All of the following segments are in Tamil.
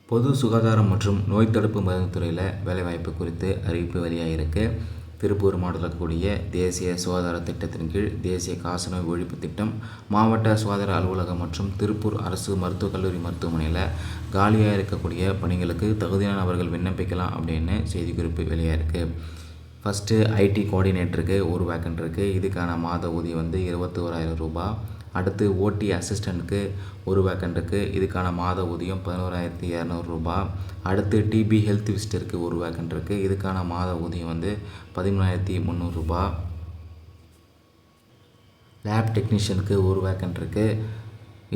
பொது சுகாதாரம் மற்றும் நோய் தடுப்பு மருந்து துறையில் வேலைவாய்ப்பு குறித்து அறிவிப்பு வெளியாகிருக்கு. திருப்பூர் மாவட்டத்தில் இருக்கக்கூடிய தேசிய சுகாதார திட்டத்தின் கீழ் தேசிய காசநோய் ஒழிப்பு திட்டம், மாவட்ட சுகாதார அலுவலகம் மற்றும் திருப்பூர் அரசு மருத்துவக் கல்லூரி மருத்துவமனையில் காலியாக இருக்கக்கூடிய பணிகளுக்கு தகுதியான நபர்கள் விண்ணப்பிக்கலாம் அப்படின்னு செய்திக்குறிப்பு வெளியாகிருக்கு. ஃபஸ்ட்டு ஐடி கோஆர்டினேட்டருக்கு ஒரு வேக்கன்ட் இருக்குது. இதுக்கான மாத ஊதியம் வந்து 21,000 ரூபாய். அடுத்து ஓடி அசிஸ்டண்ட்டுக்கு ஒரு வேக்கன்ட் இருக்குது. இதுக்கான மாத ஊதியம் 11,200 ரூபாய். அடுத்து டிபி ஹெல்த் விசிட்டருக்கு ஒரு வேக்கன்ட் இருக்குது. இதுக்கான மாத ஊதியம் வந்து 13,300 ரூபாய். லேப் டெக்னீஷியனுக்கு ஒரு வேக்கன்ட் இருக்குது.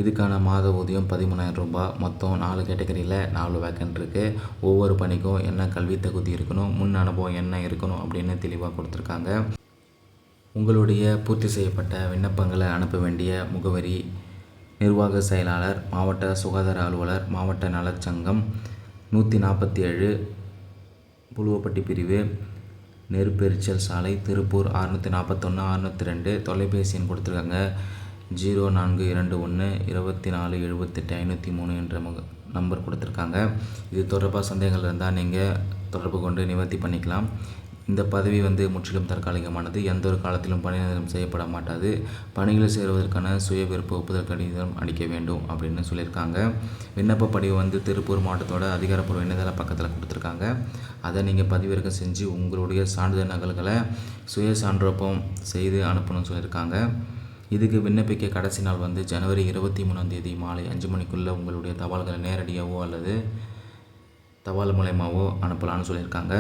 இதுக்கான மாத ஊதியம் 13,000 ரூபாய். மொத்தம் 4 கேட்டகரியில் 4 வேக்கன்ட் இருக்குது. ஒவ்வொரு பணிக்கும் என்ன கல்வி தகுதி இருக்கணும், முன் அனுபவம் என்ன இருக்கணும் அப்படின்னு தெளிவாக கொடுத்துருக்காங்க. உங்களுடைய பூர்த்தி செய்யப்பட்ட விண்ணப்பங்களை அனுப்ப வேண்டிய முகவரி: நிர்வாக செயலாளர், மாவட்ட சுகாதார அலுவலர், மாவட்ட நலச்சங்கம், 147 புலுவப்பட்டி பிரிவு, நெருப்பெரிச்சல் சாலை, திருப்பூர் 641 602. தொலைபேசி எண் கொடுத்துருக்காங்க 0421 24 78 503 என்ற நம்பர் கொடுத்துருக்காங்க. இது தொடர்பாக சந்தேகங்கள் இருந்தால் நீங்கள் தொடர்பு கொண்டு நிவர்த்தி பண்ணிக்கலாம். இந்த பதவி வந்து முற்றிலும் தற்காலிகமானது. எந்த ஒரு காலத்திலும் பணி நிரந்தரம் செய்யப்பட மாட்டாது. பணிகளில் சேருவதற்கான சுய விருப்ப ஒப்புதல் கடிதம் அளிக்க வேண்டும் அப்படின்னு சொல்லியிருக்காங்க. விண்ணப்ப படிவு வந்து திருப்பூர் மாவட்டத்தோட அதிகாரப்பூர்வ இணையதள பக்கத்தில் கொடுத்துருக்காங்க. அதை நீங்கள் பதிவிறக்கம் செஞ்சு உங்களுடைய சான்றிதழ் நகல்களை சுய சான்றொப்பம் செய்து அனுப்பணும்னு சொல்லியிருக்காங்க. இதுக்கு விண்ணப்பிக்க கடைசி நாள் வந்து ஜனவரி 23 மாலை 5 மணிக்குள்ளே உங்களுடைய தபால்களை நேரடியாகவோ அல்லது தபால் மூலயமாவோ அனுப்பலாம்னு சொல்லியிருக்காங்க.